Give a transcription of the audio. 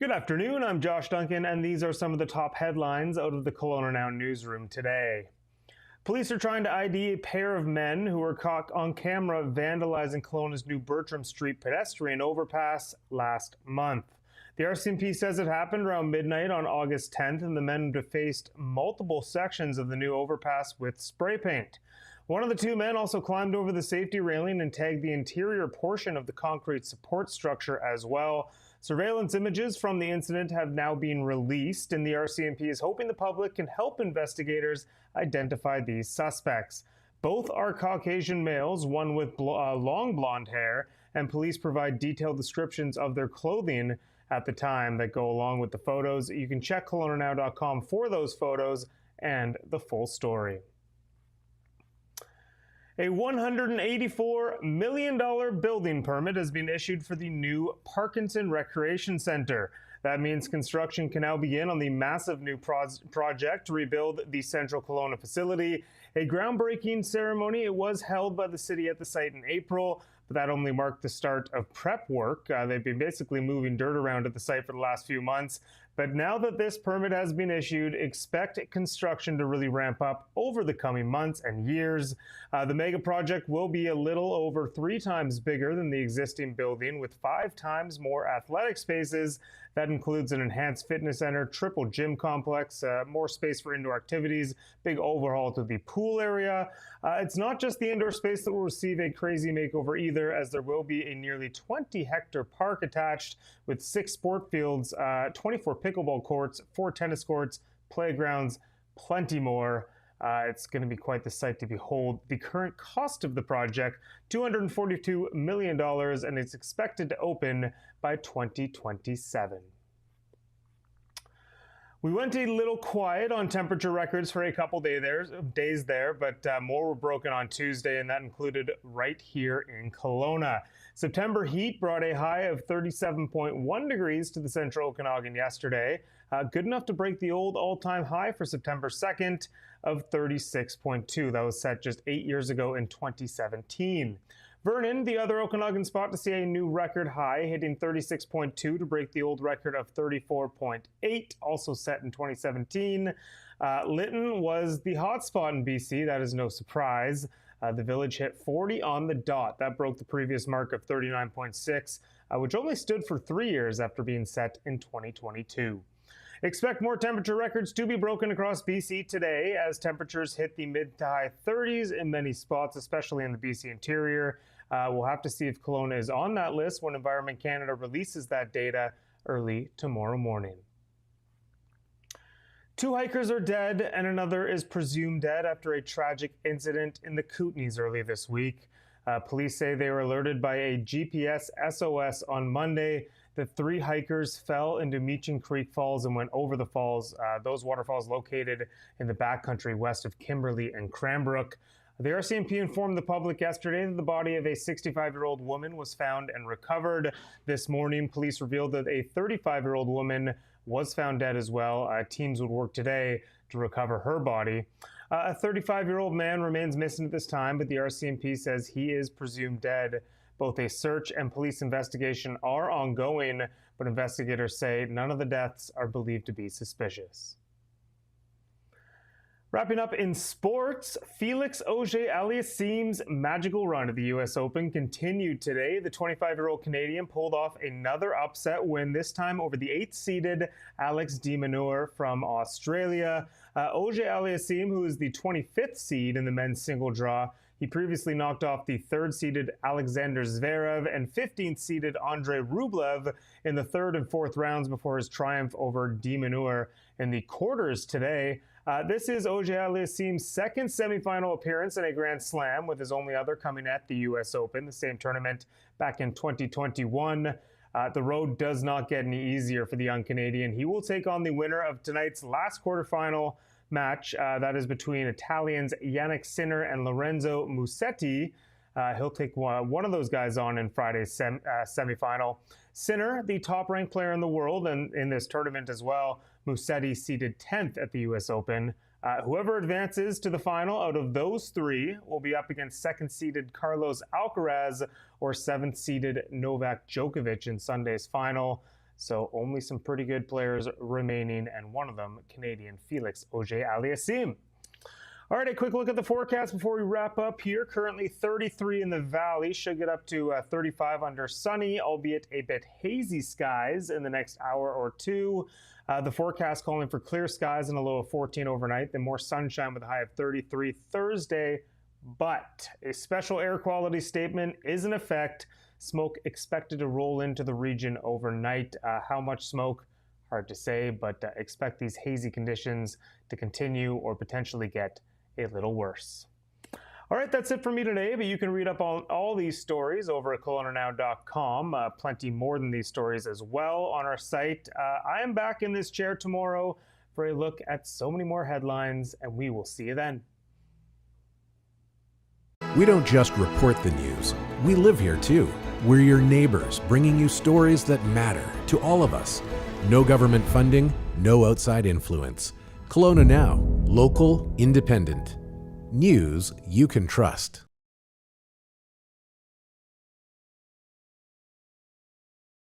Good afternoon, I'm Josh Duncan, and these are some of the top headlines out of the KelownaNow newsroom today. Police are trying to ID a pair of men who were caught on camera vandalizing Kelowna's new Bertram Street pedestrian overpass last month. The RCMP says it happened around midnight on August 10th, and the men defaced multiple sections of the new overpass with spray paint. One of the two men also climbed over the safety railing and tagged the interior portion of the concrete support structure as well. Surveillance images from the incident have now been released, and the RCMP is hoping the public can help investigators identify these suspects. Both are Caucasian males, one with long blonde hair, and police provide detailed descriptions of their clothing at the time that go along with the photos. You can check KelownaNow.com for those photos and the full story. A $184 million building permit has been issued for the new Parkinson Recreation Center. That means construction can now begin on the massive new project to rebuild the Central Kelowna facility. A groundbreaking ceremony was held by the city at the site in April, but that only marked the start of prep work. They've been basically moving dirt around at the site for the last few months. But now that this permit has been issued, expect construction to really ramp up over the coming months and years. The mega project will be a little over 3 times bigger than the existing building, with 5 times more athletic spaces. That includes an enhanced fitness center, triple gym complex, more space for indoor activities, big overhaul to the pool area. It's not just the indoor space that will receive a crazy makeover either, as there will be a nearly 20-hectare park attached with 6 sport fields, 24 pickleball courts, 4 tennis courts, playgrounds, plenty more. It's going to be quite the sight to behold. The current cost of the project, $242 million, and it's expected to open by 2027. We went a little quiet on temperature records for a couple days there, but more were broken on Tuesday, and that included right here in Kelowna. September heat brought a high of 37.1 degrees to the central Okanagan yesterday, good enough to break the old all-time high for September 2nd of 36.2. That was set just 8 years ago in 2017. Vernon, the other Okanagan spot to see a new record high, hitting 36.2 to break the old record of 34.8, also set in 2017. Lytton was the hot spot in BC, that is no surprise. The village hit 40 on the dot. That broke the previous mark of 39.6, which only stood for 3 years after being set in 2022. Expect more temperature records to be broken across BC today as temperatures hit the mid to high 30s in many spots, especially in the BC interior. We'll have to see if Kelowna is on that list when Environment Canada releases that data early tomorrow morning. 2 hikers are dead and another is presumed dead after a tragic incident in the Kootenays early this week. Police say they were alerted by a GPS SOS on Monday. The 3 hikers fell into Meechin Creek Falls and went over the falls. Those waterfalls located in the backcountry west of Kimberley and Cranbrook. The RCMP informed the public yesterday that the body of a 65-year-old woman was found and recovered. This morning, police revealed that a 35-year-old woman was found dead as well. Teams would work today to recover her body. A 35-year-old man remains missing at this time, but the RCMP says he is presumed dead. Both a search and police investigation are ongoing, but investigators say none of the deaths are believed to be suspicious. Wrapping up in sports, Felix Auger-Aliassime's magical run at the U.S. Open continued today. The 25-year-old Canadian pulled off another upset win, this time over the 8th-seeded Alex de Minaur from Australia. Auger-Aliassime, who is the 25th seed in the men's single draw, he previously knocked off the 3rd-seeded Alexander Zverev and 15th-seeded Andrei Rublev in the 3rd and 4th rounds before his triumph over de Minaur in the quarters today. This is Auger-Aliassime's 2nd semifinal appearance in a Grand Slam, with his only other coming at the U.S. Open, the same tournament back in 2021. The road does not get any easier for the young Canadian. He will take on the winner of tonight's last quarterfinal match. That is between Italians Yannick Sinner and Lorenzo Musetti. He'll take one of those guys on in Friday's semifinal. Sinner, the top-ranked player in the world and in this tournament as well. Musetti seeded 10th at the U.S. Open. Whoever advances to the final out of those 3 will be up against 2nd-seeded Carlos Alcaraz or 7th-seeded Novak Djokovic in Sunday's final. So only some pretty good players remaining, and one of them, Canadian Felix Auger-Aliassime. All right, a quick look at the forecast before we wrap up here. Currently 33 in the valley, should get up to 35 under sunny, albeit a bit hazy skies in the next hour or two. The forecast calling for clear skies and a low of 14 overnight, then more sunshine with a high of 33 Thursday. But a special air quality statement is in effect. Smoke expected to roll into the region overnight. How much smoke? Hard to say, but expect these hazy conditions to continue or potentially get a little worse. All right, that's it for me today, but you can read up on all these stories over at KelownaNow.com. Plenty more than these stories as well on our site. I am back in this chair tomorrow for a look at so many more headlines, and we will see you then. We don't just report the news, we live here too. We're your neighbors, bringing you stories that matter to all of us. No government funding, no outside influence. Kelowna Now, local, independent. News you can trust.